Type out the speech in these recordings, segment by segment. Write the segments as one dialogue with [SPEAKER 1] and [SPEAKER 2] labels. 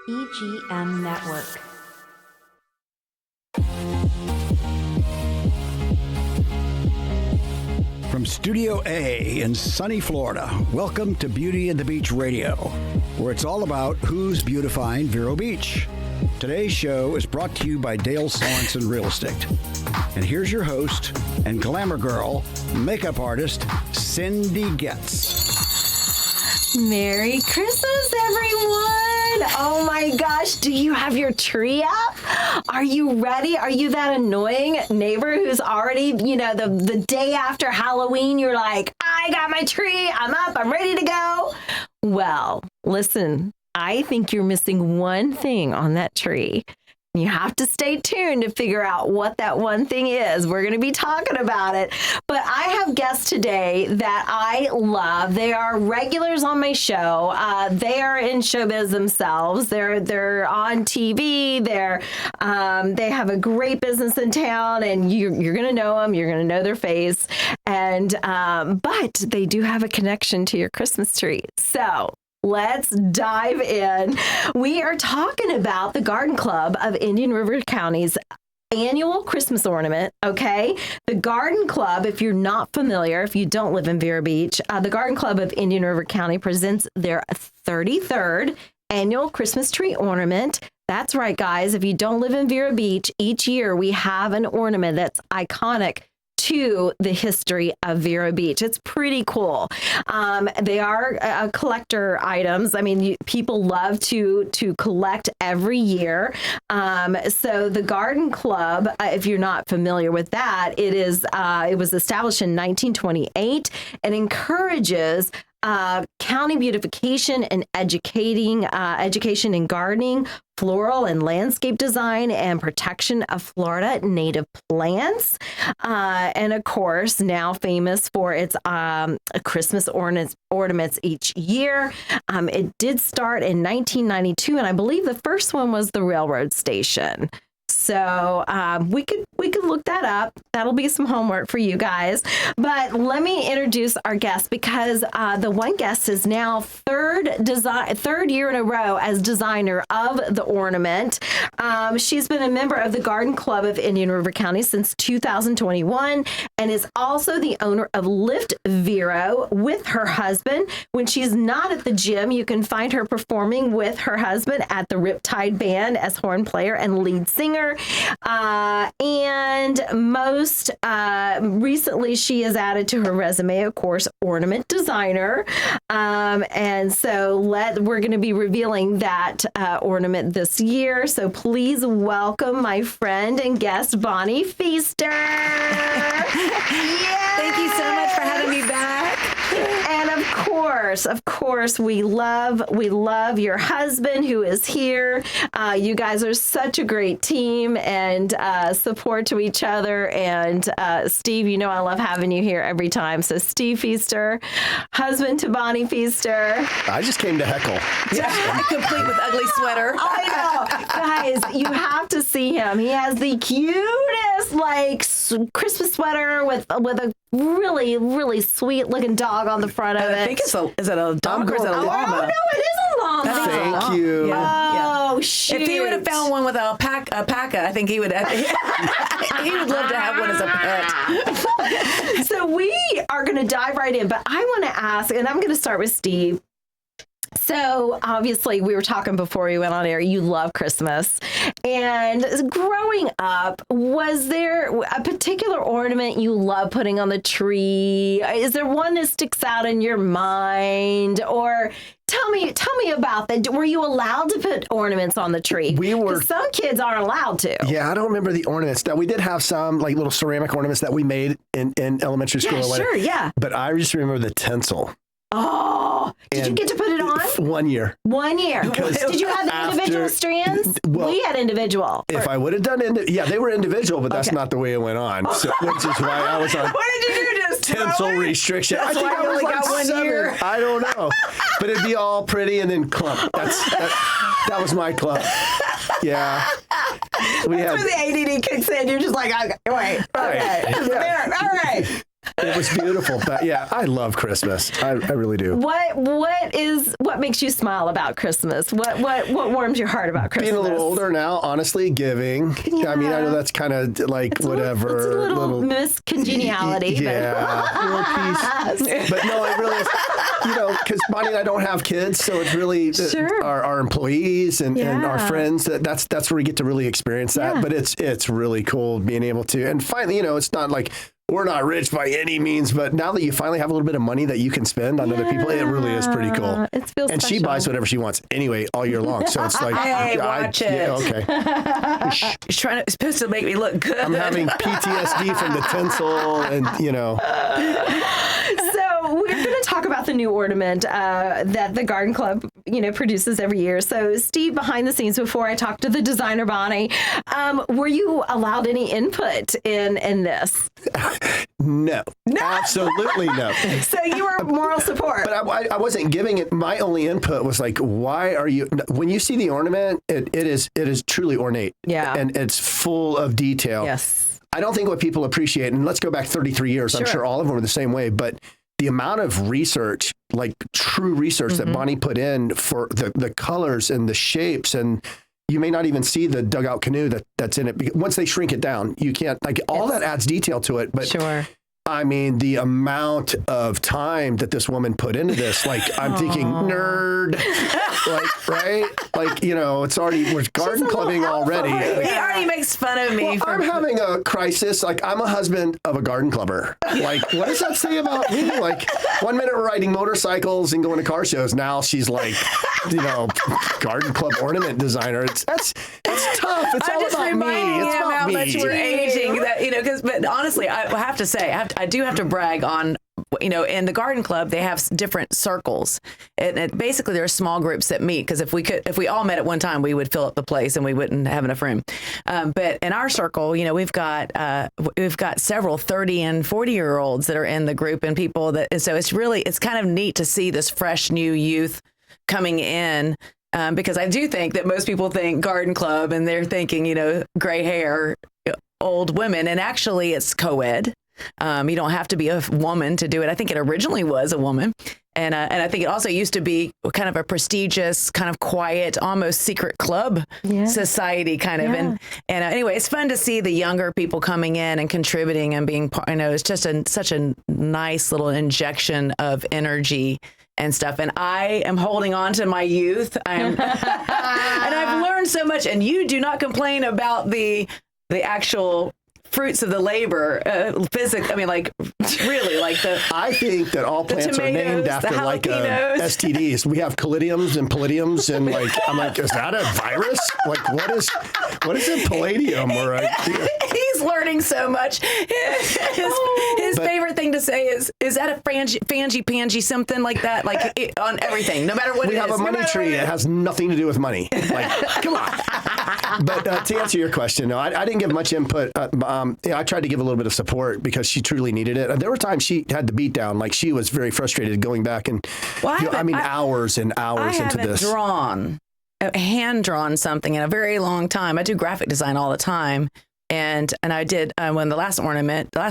[SPEAKER 1] EGM Network.
[SPEAKER 2] From Studio A in sunny Florida, welcome to Beauty and the Beach Radio, where it's all about who's beautifying Vero Beach. Today's show is brought to you by Dale Sorensen Real Estate. And here's your host and glamour girl, makeup artist, Cindy Getz.
[SPEAKER 3] Merry Christmas, everyone! Oh my gosh, do you have your tree up? Are you ready? Are you that annoying neighbor who's already, the day after Halloween, you're like, I got my tree, I'm up, I'm ready to go? Well, listen, I think you're missing one thing on that tree. You have to stay tuned to figure out what that one thing is. We're going to be talking about it. But I have guests today that I love. They are regulars on my show. They are in showbiz themselves. They're on TV. They have a great business in town, and you're going to know them. You're going to know their face. And but they do have a connection to your Christmas tree. So let's dive in. We are talking about the Garden Club of Indian River County's annual Christmas ornament, okay? The Garden Club, if you're not familiar, if you don't live in Vero Beach, the Garden Club of Indian River County presents their 33rd annual Christmas tree ornament. That's right, guys. If you don't live in Vero Beach, each year we have an ornament that's iconic to the history of Vero Beach. It's pretty cool. They are collector items. I mean, people love to collect every year. So the Garden Club, if you're not familiar with that, it was established in 1928 and encourages county beautification and education in gardening, floral and landscape design, and protection of Florida native plants. And of course, now famous for its Christmas ornaments each year. It did start in 1992, and I believe the first one was the railroad station. So we could look that up. That'll be some homework for you guys. But let me introduce our guest, because the one guest is now third year in a row as designer of the ornament. She's been a member of the Garden Club of Indian River County since 2021 and is also the owner of Lift Vero with her husband. When she's not at the gym, you can find her performing with her husband at the Riptide Band as horn player and lead singer. And most recently, she has added to her resume, of course, ornament designer. And so we're going to be revealing that ornament this year. So please welcome my friend and guest, Bonnie Pfiester.
[SPEAKER 4] Thank you so much for having me back.
[SPEAKER 3] And of course, we love your husband who is here. You guys are such a great team and support to each other. And Steve, I love having you here every time. So Steve Pfiester, husband to Bonnie Pfiester.
[SPEAKER 5] I just came to heckle.
[SPEAKER 4] Yeah, complete with ugly sweater.
[SPEAKER 3] I know. Guys, you have to see him. He has the cutest, Christmas sweater with a really, really sweet looking dog on the front of it.
[SPEAKER 4] I think is it a dog or is it a llama?
[SPEAKER 3] Oh, no, it is a llama.
[SPEAKER 5] Thank you.
[SPEAKER 3] Oh, shoot.
[SPEAKER 4] If he would have found one with a alpaca, I think he would have. He would love to have one as a pet.
[SPEAKER 3] So we are going to dive right in, but I want to ask, and I'm going to start with Steve. So obviously we were talking before we went on air, you love Christmas. And growing up, was there a particular ornament you love putting on the tree? Is there one that sticks out in your mind? Or tell me about that. Were you allowed to put ornaments on the tree?
[SPEAKER 5] We were.
[SPEAKER 3] 'Cause some kids aren't allowed to.
[SPEAKER 5] Yeah, I don't remember the ornaments. Now, we did have some little ceramic ornaments that we made in elementary school.
[SPEAKER 3] Yeah, sure, yeah.
[SPEAKER 5] But I just remember the tinsel.
[SPEAKER 3] Oh, did you get to put it on?
[SPEAKER 5] 1 year.
[SPEAKER 3] 1 year. Did you have the individual strands?
[SPEAKER 5] Well,
[SPEAKER 3] we had individual.
[SPEAKER 5] If I would have done they were individual, but that's not the way it went on. So, which is why I was on
[SPEAKER 4] What did you do? Just
[SPEAKER 5] tinsel restriction.
[SPEAKER 4] That's
[SPEAKER 5] I think
[SPEAKER 4] why
[SPEAKER 5] I
[SPEAKER 4] I
[SPEAKER 5] was
[SPEAKER 4] only
[SPEAKER 5] like
[SPEAKER 4] got 1
[SPEAKER 5] 7.
[SPEAKER 4] year.
[SPEAKER 5] I don't know. But it'd be all pretty and then clump. That was my clump. Yeah.
[SPEAKER 3] That's where the ADD kicks in. You're just like, okay, wait, okay.
[SPEAKER 5] Yeah.
[SPEAKER 3] All right.
[SPEAKER 5] It was beautiful. But yeah, I love Christmas. I really do.
[SPEAKER 3] What makes you smile about Christmas? What warms your heart about Christmas?
[SPEAKER 5] Being a little older now, honestly, giving.
[SPEAKER 3] Yeah.
[SPEAKER 5] I mean, I know that's kind of like
[SPEAKER 3] It's
[SPEAKER 5] whatever.
[SPEAKER 3] a little miscongeniality.
[SPEAKER 5] Yeah. Little piece. But no, it really is. Because Bonnie and I don't have kids, so it's really
[SPEAKER 3] Sure.
[SPEAKER 5] our employees and our friends. That's where we get to really experience that.
[SPEAKER 3] Yeah.
[SPEAKER 5] But it's really cool being able to. And finally, it's not like we're not rich by any means, but now that you finally have a little bit of money that you can spend on other people, it really is pretty cool.
[SPEAKER 3] It feels
[SPEAKER 5] and she
[SPEAKER 3] special.
[SPEAKER 5] buys whatever she wants anyway all year long. So it's like,
[SPEAKER 4] Hey, watch it.
[SPEAKER 5] Yeah, okay.
[SPEAKER 4] It's supposed to make me look good.
[SPEAKER 5] I'm having PTSD from the tinsel and,
[SPEAKER 3] So we're going to talk about the new ornament that the Garden Club, produces every year. So Steve, behind the scenes, before I talked to the designer, Bonnie, were you allowed any input in this?
[SPEAKER 5] No, absolutely no.
[SPEAKER 3] So you were moral support.
[SPEAKER 5] But I wasn't giving it. My only input was like, why are you? When you see the ornament, it is truly ornate.
[SPEAKER 3] Yeah.
[SPEAKER 5] And it's full of detail.
[SPEAKER 3] Yes.
[SPEAKER 5] I don't think what people appreciate, and let's go back 33 years. I'm sure all of them are the same way, but the amount of research, like true research that Bonnie put in for the colors and the shapes, and you may not even see the dugout canoe that's in it. Because once they shrink it down, you can't, all that adds detail to it. But
[SPEAKER 3] Sure.
[SPEAKER 5] I mean, the amount of time that this woman put into this, I'm thinking nerd, right? It's already, we're garden clubbing already.
[SPEAKER 4] He already makes fun of me.
[SPEAKER 5] I'm having a crisis. I'm a husband of a garden clubber. What does that say about me? 1 minute we're riding motorcycles and going to car shows. Now she's garden club ornament designer. That's tough. It's
[SPEAKER 4] I'm
[SPEAKER 5] all
[SPEAKER 4] just
[SPEAKER 5] about me.
[SPEAKER 4] reminding
[SPEAKER 5] It's
[SPEAKER 4] him
[SPEAKER 5] about
[SPEAKER 4] how
[SPEAKER 5] me.
[SPEAKER 4] much we're aging. But honestly, I have to say, I do have to brag on. In the garden club, they have different circles, and basically there are small groups that meet. Because if we all met at one time, we would fill up the place and we wouldn't have enough room. But in our circle, we've got several 30 and 40-year-olds that are in the group, and people that. So it's kind of neat to see this fresh new youth coming in. Because I do think that most people think garden club and they're thinking, gray hair, old women, and actually it's co-ed. You don't have to be a woman to do it. I think it originally was a woman. And I think it also used to be kind of a prestigious, kind of quiet, almost secret club society kind of.
[SPEAKER 3] Yeah.
[SPEAKER 4] And anyway, it's fun to see the younger people coming in and contributing and being, it's just such a nice little injection of energy and stuff. And I am holding on to my youth. And I've learned so much. And you do not complain about the actual fruits of the labor, physics. I mean, really,
[SPEAKER 5] I think that all plants are named
[SPEAKER 4] tomatoes,
[SPEAKER 5] after
[SPEAKER 4] the jalapenos.
[SPEAKER 5] STDs. We have callidiums and palladiums, and I'm like, is that a virus? What is a palladium or a?
[SPEAKER 4] He's learning so much. His favorite thing to say is that a fangy something like that? On everything, no matter what
[SPEAKER 5] We
[SPEAKER 4] it
[SPEAKER 5] have
[SPEAKER 4] is.
[SPEAKER 5] a money tree. It has nothing to do with money. Come on. But to answer your question, no, I didn't give much input. I tried to give a little bit of support because she truly needed it. There were times she had the beat down. She was very frustrated going back and, hours and hours into this.
[SPEAKER 4] Hand drawn something in a very long time. I do graphic design all the time. And I did when the last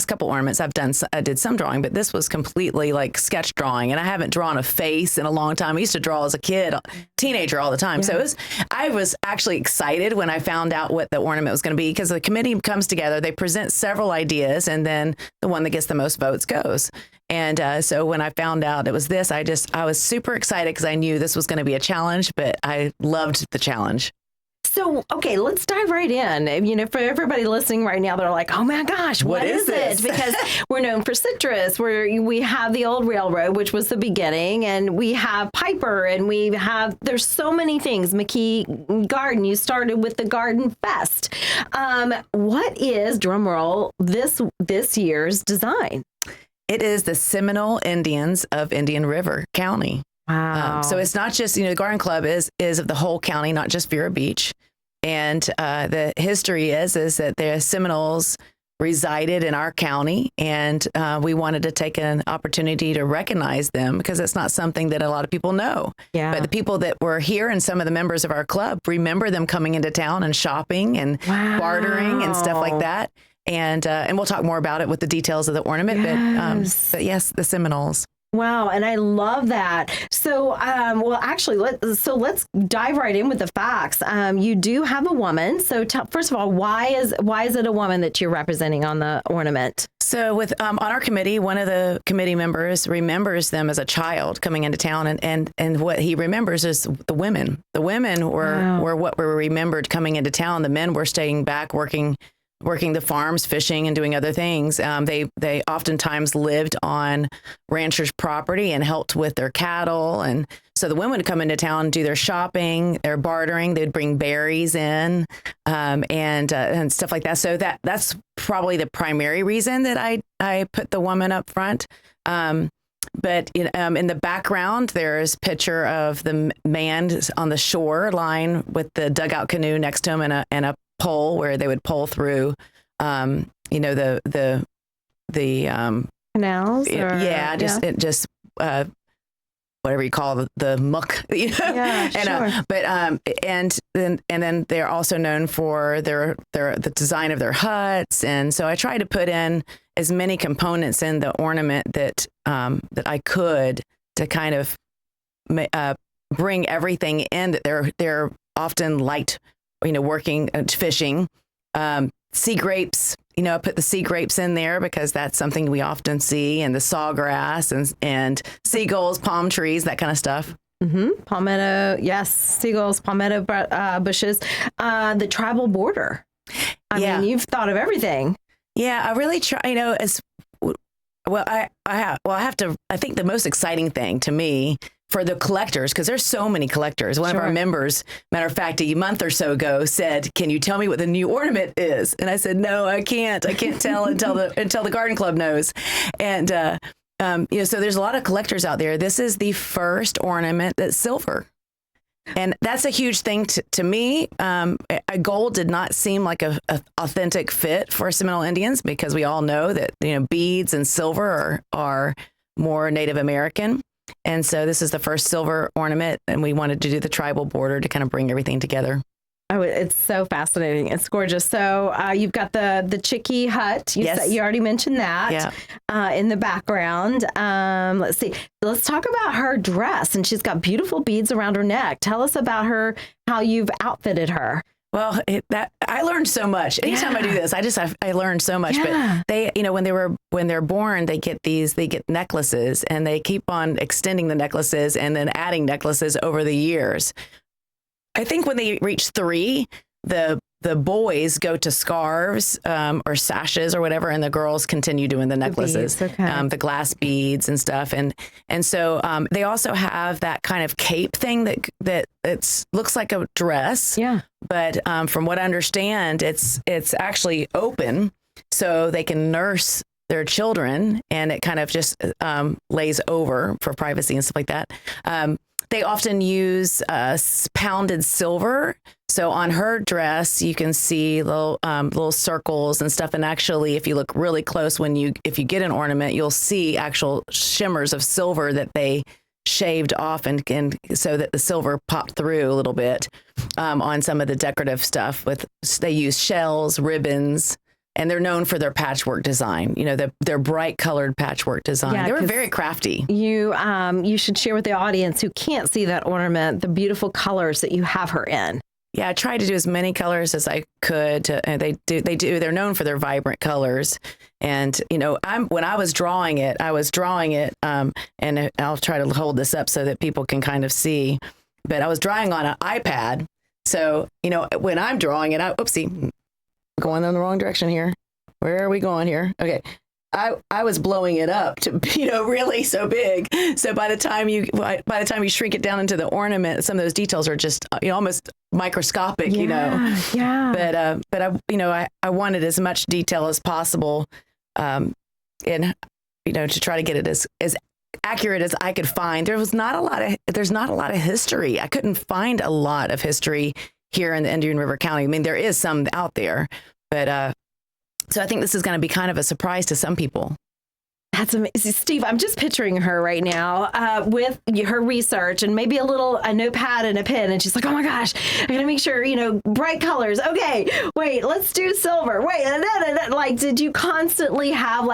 [SPEAKER 4] couple ornaments I did some drawing, but this was completely sketch drawing, and I haven't drawn a face in a long time. I used to draw as a teenager all the time. Yeah. So I was actually excited when I found out what the ornament was going to be, because the committee comes together, they present several ideas, and then the one that gets the most votes goes. And so when I found out it was this, I was super excited because I knew this was going to be a challenge, but I loved the challenge.
[SPEAKER 3] So, okay, let's dive right in. For everybody listening right now, they're like, oh my gosh, what is it? Because we're known for citrus, where we have the old railroad, which was the beginning, and we have Piper, and there's so many things. McKee Garden, you started with the Garden Fest. What is, drumroll, this year's design?
[SPEAKER 4] It is the Seminole Indians of Indian River County.
[SPEAKER 3] Wow.
[SPEAKER 4] So it's not just, the Garden Club is of the whole county, not just Vero Beach. And the history is that the Seminoles resided in our county, and we wanted to take an opportunity to recognize them, because it's not something that a lot of people know.
[SPEAKER 3] Yeah.
[SPEAKER 4] But the people that were here and some of the members of our club remember them coming into town and shopping and bartering and stuff like that. And we'll talk more about it with the details of the ornament. But yes, the Seminoles.
[SPEAKER 3] Wow, and I love that. So, well, actually, let's dive right in with the facts. You do have a woman. So, first of all, why is it a woman that you're representing on the ornament?
[SPEAKER 4] So, with on our committee, one of the committee members remembers them as a child coming into town, and what he remembers is the women. The women were what were remembered coming into town. The men were staying back, working the farms, fishing, and doing other things. They oftentimes lived on ranchers' property and helped with their cattle. And so the women would come into town, do their shopping, their bartering. They'd bring berries in and stuff like that. So that's probably the primary reason that I put the woman up front. But in the background, there's a picture of the man on the shore line with the dugout canoe next to him and a pole where they would pull through, the
[SPEAKER 3] Canals?
[SPEAKER 4] Whatever you call the muck,
[SPEAKER 3] Yeah, sure.
[SPEAKER 4] And then they're also known for the design of their huts, and so I try to put in as many components in the ornament that I could to kind of bring everything in that they're often liked, working fishing, sea grapes. I put the sea grapes in there because that's something we often see, and the sawgrass and seagulls, palm trees, that kind of stuff.
[SPEAKER 3] Mm-hmm. Palmetto, yes, seagulls, palmetto bushes, the tribal border. I mean, you've thought of everything.
[SPEAKER 4] Yeah, I really try. As well, I think the most exciting thing to me for the collectors, because there's so many collectors. One of our members, matter of fact, a month or so ago said, "Can you tell me what the new ornament is?" And I said, "No, I can't. I can't tell until the garden club knows." And so there's a lot of collectors out there. This is the first ornament that's silver, and that's a huge thing to me. Gold did not seem like a authentic fit for Seminole Indians, because we all know that beads and silver are more Native American. And so this is the first silver ornament, and we wanted to do the tribal border to kind of bring everything together.
[SPEAKER 3] Oh, it's so fascinating. It's gorgeous. So you've got the Chickee hut. You already mentioned that in the background. Let's see. Let's talk about her dress. And she's got beautiful beads around her neck. Tell us about her, how you've outfitted her.
[SPEAKER 4] Well, I learned so much. Anytime I do this, I learned so much.
[SPEAKER 3] Yeah.
[SPEAKER 4] But they, when they're born, they get necklaces, and they keep on extending the necklaces and then adding necklaces over the years. I think when they reach 3, the boys go to scarves or sashes or whatever, and the girls continue doing the necklaces, the glass beads and stuff. And so they also have that kind of cape thing that looks like a dress. Yeah. But from what I understand, it's actually open, so they can nurse their children, and it kind of just lays over for privacy and stuff like that. They often use pounded silver. So on her dress, you can see little circles and stuff. And actually, if you look really close, if you get an ornament, you'll see actual shimmers of silver that they shaved off, and so that the silver popped through a little bit on some of the decorative stuff. They use shells, ribbons. And they're known for their patchwork design, their bright colored patchwork design.
[SPEAKER 3] Yeah,
[SPEAKER 4] they were very crafty.
[SPEAKER 3] You should share with the audience who can't see that ornament the beautiful colors that you have her in.
[SPEAKER 4] Yeah, I tried to do as many colors as I could. They're known for their vibrant colors. And, when I was drawing it, and I'll try to hold this up so that people can kind of see, but I was drawing on an iPad. So, when I'm drawing it, oopsie. Going in the wrong direction here. Where are we going here? Okay. I was blowing it up to, really so big. So by the time you shrink it down into the ornament, some of those details are just, almost microscopic, Yeah. But I wanted as much detail as possible, and, to try to get it as accurate as I could find. There's not a lot of history. I couldn't find a lot of history here in the Indian River County. I mean, there is some out there, but so I think this is going to be kind of a surprise to some people.
[SPEAKER 3] That's amazing. Steve, I'm just picturing her right now with her research and maybe a notepad and a pen. And she's like, oh my gosh, I got to make sure, bright colors. Okay, wait, let's do silver. Wait, like, did you constantly have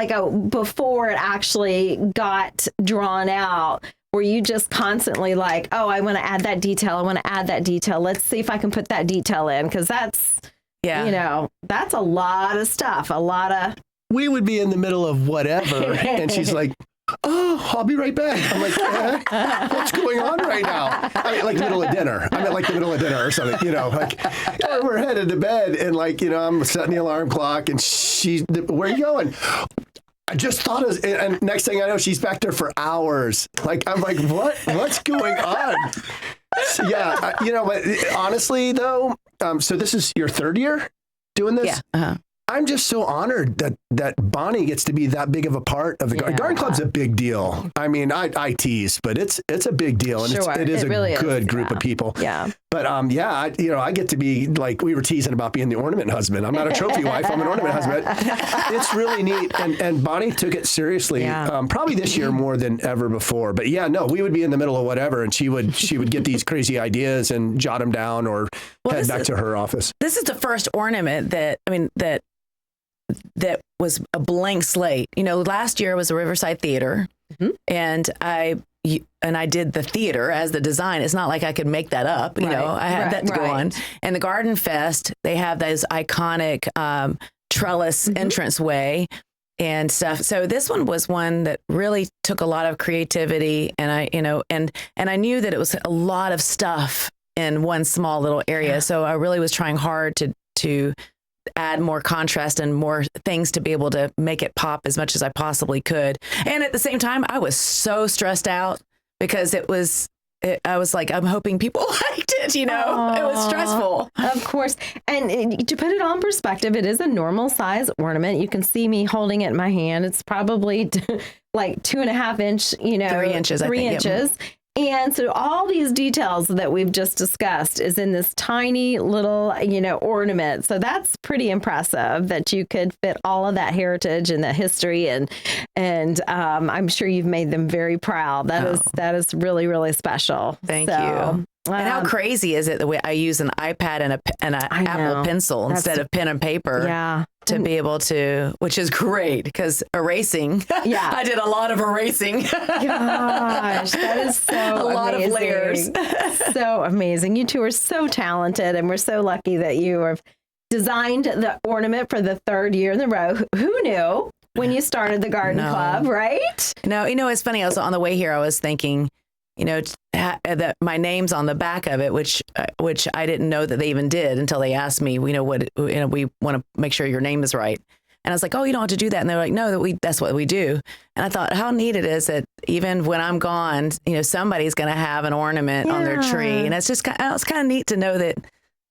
[SPEAKER 3] before it actually got drawn out, were you just constantly like, oh, I want to add that detail. I want to add that detail. Let's see if I can put that detail in. Because that's, that's a lot of stuff,
[SPEAKER 5] We would be in the middle of whatever, and she's like, oh, I'll be right back. I'm like, what's going on right now? I mean, like the middle of dinner. I'm at like the middle of dinner or something, we're headed to bed, and I'm setting the alarm clock, and where are you going? I just thought and next thing I know, she's back there for hours. Like, I'm like, what's going on? So, yeah, but honestly, though, so this is your third year doing this?
[SPEAKER 4] Yeah. Uh-huh.
[SPEAKER 5] I'm just so honored that Bonnie gets to be that big of a part of the Garden Club's a big deal. I mean, I tease, but it's a big deal, and
[SPEAKER 3] sure,
[SPEAKER 5] it is
[SPEAKER 3] really
[SPEAKER 5] a good group of people.
[SPEAKER 3] Yeah.
[SPEAKER 5] But I get to be like, we were teasing about being the ornament husband. I'm not a trophy wife. I'm an ornament husband. It's really neat, and Bonnie took it seriously.
[SPEAKER 3] Yeah.
[SPEAKER 5] Probably this year more than ever before. But yeah, no, we would be in the middle of whatever, and she would get these crazy ideas and jot them down or head back to her office.
[SPEAKER 4] This is the first ornament that was a blank slate. Last year was the Riverside Theater, and I did the theater as the design. It's not like I could make that up. I had that to go on. And the Garden Fest, they have those iconic trellis entranceway and stuff. So this one was one that really took a lot of creativity, and I knew that it was a lot of stuff in one small little area. Yeah. So I really was trying hard to add more contrast and more things to be able to make it pop as much as I possibly could. And at the same time, I was so stressed out because I was like, I'm hoping people liked it, Aww. It was stressful.
[SPEAKER 3] Of course. And to put it on perspective, it is a normal size ornament. You can see me holding it in my hand. It's probably like 2.5 inch,
[SPEAKER 4] 3 inches,
[SPEAKER 3] 3 inches. Yep. And so all these details that we've just discussed is in this tiny little, ornament. So that's pretty impressive that you could fit all of that heritage and the history. And I'm sure you've made them very proud. That is really, really special.
[SPEAKER 4] Thank you. And how crazy is it the way I use an iPad and an Apple Pencil instead of pen and paper?
[SPEAKER 3] Yeah.
[SPEAKER 4] To be able to, which is great because erasing. Yeah. I did a lot of erasing.
[SPEAKER 3] Gosh, that is so
[SPEAKER 4] a lot of layers.
[SPEAKER 3] So amazing. You two are so talented, and we're so lucky that you have designed the ornament for the third year in a row. Who knew when you started the Garden Club, right?
[SPEAKER 4] No, it's funny. I was on the way here. I was thinking, that my name's on the back of it, which I didn't know that they even did until they asked me, we want to make sure your name is right. And I was like, oh, you don't have to do that. And they're like, no, that's what we do. And I thought how neat it is that even when I'm gone, somebody's going to have an ornament on their tree. And it's kind of neat to know that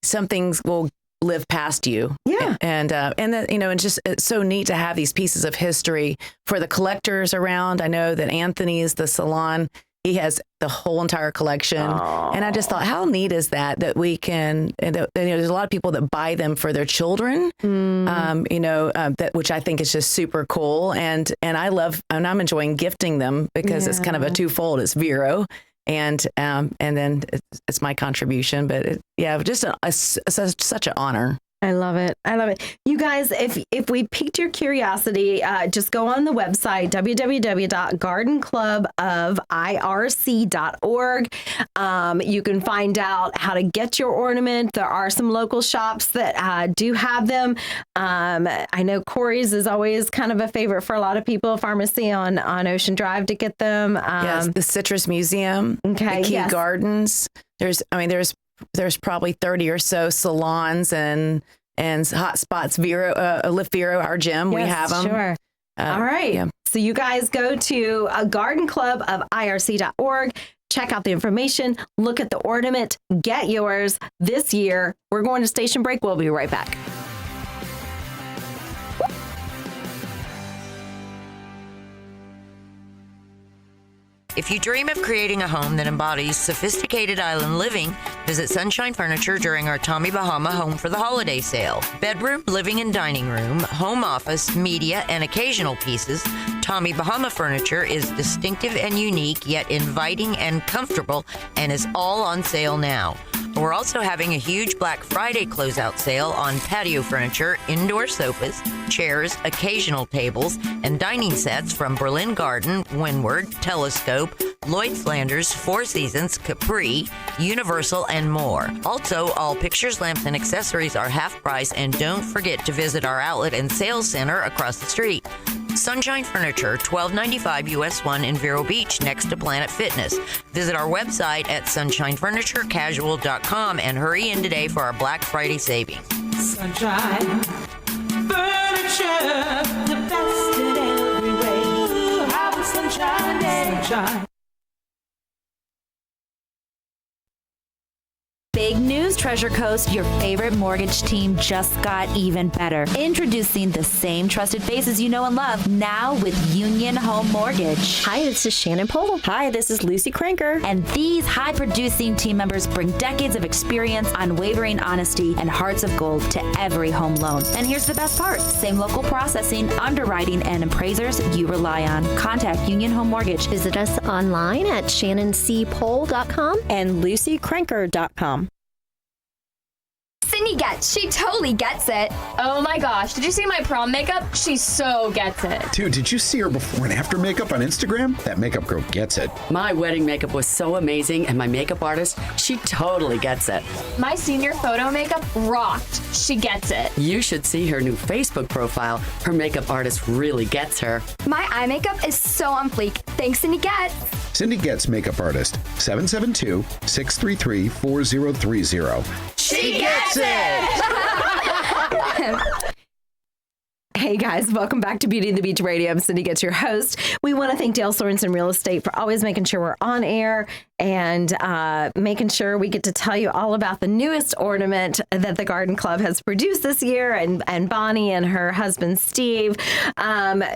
[SPEAKER 4] some things will live past you.
[SPEAKER 3] Yeah.
[SPEAKER 4] And that, and just it's so neat to have these pieces of history for the collectors around. I know that Anthony's, the salon, he has the whole entire collection. Aww. And I just thought, how neat is that we can, there's a lot of people that buy them for their children, that which I think is just super cool. And I'm enjoying gifting them because it's kind of a twofold. It's Vero and then it's my contribution. But just such an honor.
[SPEAKER 3] I love it. You guys, if we piqued your curiosity, just go on the website, www.gardenclubofirc.org. You can find out how to get your ornament. There are some local shops that do have them. I know Corey's is always kind of a favorite for a lot of people, Pharmacy on Ocean Drive to get them.
[SPEAKER 4] Yes, the Citrus Museum, the Key Gardens. There's probably 30 or so salons and hot spots. Lift Vero, our gym, we have them.
[SPEAKER 3] Sure. All right. Yeah. So you guys go to gardenclubofirc.org, check out the information, look at the ornament, get yours this year. We're going to station break. We'll be right back.
[SPEAKER 6] If you dream of creating a home that embodies sophisticated island living, visit Sunshine Furniture during our Tommy Bahama Home for the Holiday Sale. Bedroom, living and dining room, home office, media, and occasional pieces, Tommy Bahama furniture is distinctive and unique, yet inviting and comfortable, and is all on sale now. We're also having a huge Black Friday closeout sale on patio furniture, indoor sofas, chairs, occasional tables, and dining sets from Berlin Garden, Windward, Telescope, Lloyd Flanders, Four Seasons, Capri, Universal, and more. Also, all pictures, lamps, and accessories are half price, and don't forget to visit our outlet and sales center across the street. Sunshine Furniture, 1295 US 1 in Vero Beach, next to Planet Fitness. Visit our website at sunshinefurniturecasual.com and hurry in today for our Black Friday savings.
[SPEAKER 7] Sunshine Furniture, the best in every way. Ooh, have a sunshine day. Sunshine.
[SPEAKER 1] Big news, Treasure Coast. Your favorite mortgage team just got even better. Introducing the same trusted faces you know and love, now with Union Home Mortgage.
[SPEAKER 8] Hi, this is Shannon Pohl.
[SPEAKER 9] Hi, this is Lucy Cranker.
[SPEAKER 1] And these high-producing team members bring decades of experience, unwavering honesty, and hearts of gold to every home loan. And here's the best part. Same local processing, underwriting, and appraisers you rely on. Contact Union Home Mortgage.
[SPEAKER 8] Visit us online at shannonCpohl.com
[SPEAKER 9] and LucyCranker.com.
[SPEAKER 10] Cindy gets. She totally gets it. Oh my gosh, did you see my prom makeup? She so gets it.
[SPEAKER 11] Dude, did you see her before and after makeup on Instagram? That makeup girl gets it.
[SPEAKER 12] My wedding makeup was so amazing, and my makeup artist, she totally gets it.
[SPEAKER 10] My senior photo makeup rocked. She gets it.
[SPEAKER 12] You should see her new Facebook profile. Her makeup artist really gets her.
[SPEAKER 10] My eye makeup is so on fleek. Thanks, Cindy Getz.
[SPEAKER 11] Cindy Getz Makeup Artist, 772-633-4030.
[SPEAKER 10] She gets it!
[SPEAKER 3] Hey guys, welcome back to Beauty and the Beach Radio. I'm Cindy Getz, your host. We want to thank Dale Sorensen Real Estate for always making sure we're on air and making sure we get to tell you all about the newest ornament that the Garden Club has produced this year, and Bonnie and her husband Steve.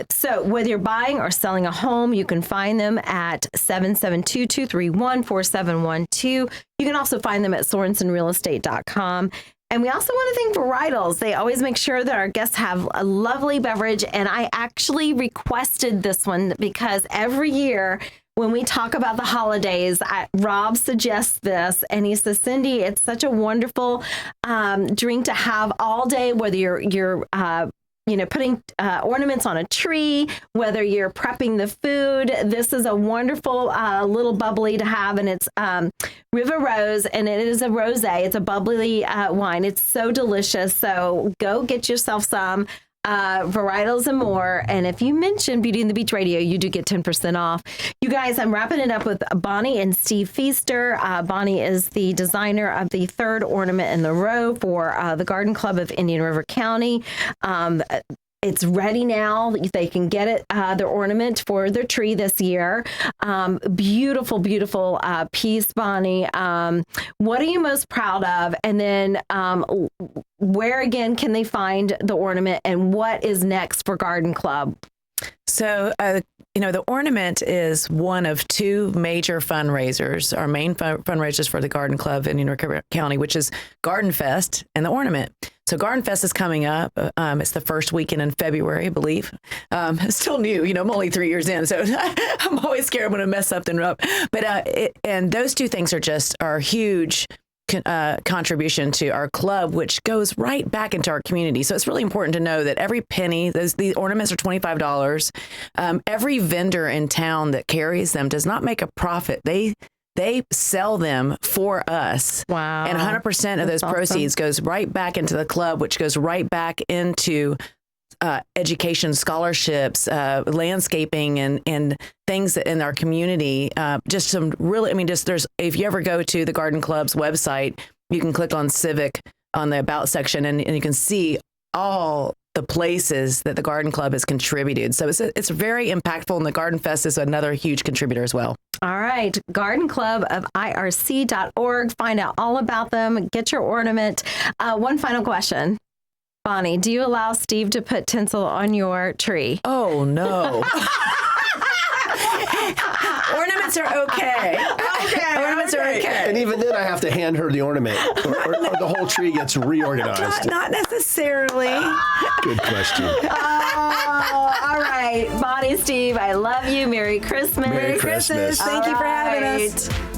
[SPEAKER 3] So whether you're buying or selling a home, you can find them at 772-231-4712. You can also find them at sorensenrealestate.com. And we also want to thank Varietals. They always make sure that our guests have a lovely beverage. And I actually requested this one because every year when we talk about the holidays, Rob suggests this. And he says, Cindy, it's such a wonderful drink to have all day, whether you're putting ornaments on a tree, whether you're prepping the food. This is a wonderful little bubbly to have, and it's River Rose, and it is a rosé. It's a bubbly wine. It's so delicious. So go get yourself some. Varietals and more. And if you mention Beauty and the Beach Radio, you do get 10% off. You guys, I'm wrapping it up with Bonnie and Steve Pfiester. Bonnie is the designer of the third ornament in the row for the Garden Club of Indian River County. It's ready now. They can get it, their ornament for their tree this year. Beautiful, beautiful piece, Bonnie. What are you most proud of? And then where, again, can they find the ornament, and what is next for Garden Club?
[SPEAKER 4] So, the ornament is one of two major fundraisers, our main fundraisers for the Garden Club in Indian River County, which is Garden Fest and the ornament. So Garden Fest is coming up. It's the first weekend in February, I believe. It's still new. I'm only 3 years in, so I'm always scared I'm going to mess something up. But and those two things are huge contribution to our club, which goes right back into our community. So it's really important to know that every penny, the ornaments are $25. Every vendor in town that carries them does not make a profit. They sell them for us.
[SPEAKER 3] Wow.
[SPEAKER 4] And 100% of those proceeds goes right back into the club, which goes right back into education, scholarships, landscaping, and things in our community. Just some really, if you ever go to the Garden Club's website, you can click on Civic on the About section, and you can see all the places that the Garden Club has contributed. So it's very impactful, and the Garden Fest is another huge contributor as well.
[SPEAKER 3] All right. Garden Club of IRC.org. Find out all about them. Get your ornament. One final question. Bonnie, do you allow Steve to put tinsel on your tree?
[SPEAKER 4] Oh, no. Ornaments are okay. Ornaments are okay.
[SPEAKER 5] And even then, I have to hand her the ornament, or the whole tree gets reorganized.
[SPEAKER 4] Not necessarily.
[SPEAKER 5] Good question.
[SPEAKER 3] Oh, all right. Bonnie, Steve, I love you. Merry Christmas.
[SPEAKER 5] Merry Christmas.
[SPEAKER 4] Thank you for having
[SPEAKER 3] All
[SPEAKER 4] us.
[SPEAKER 3] right.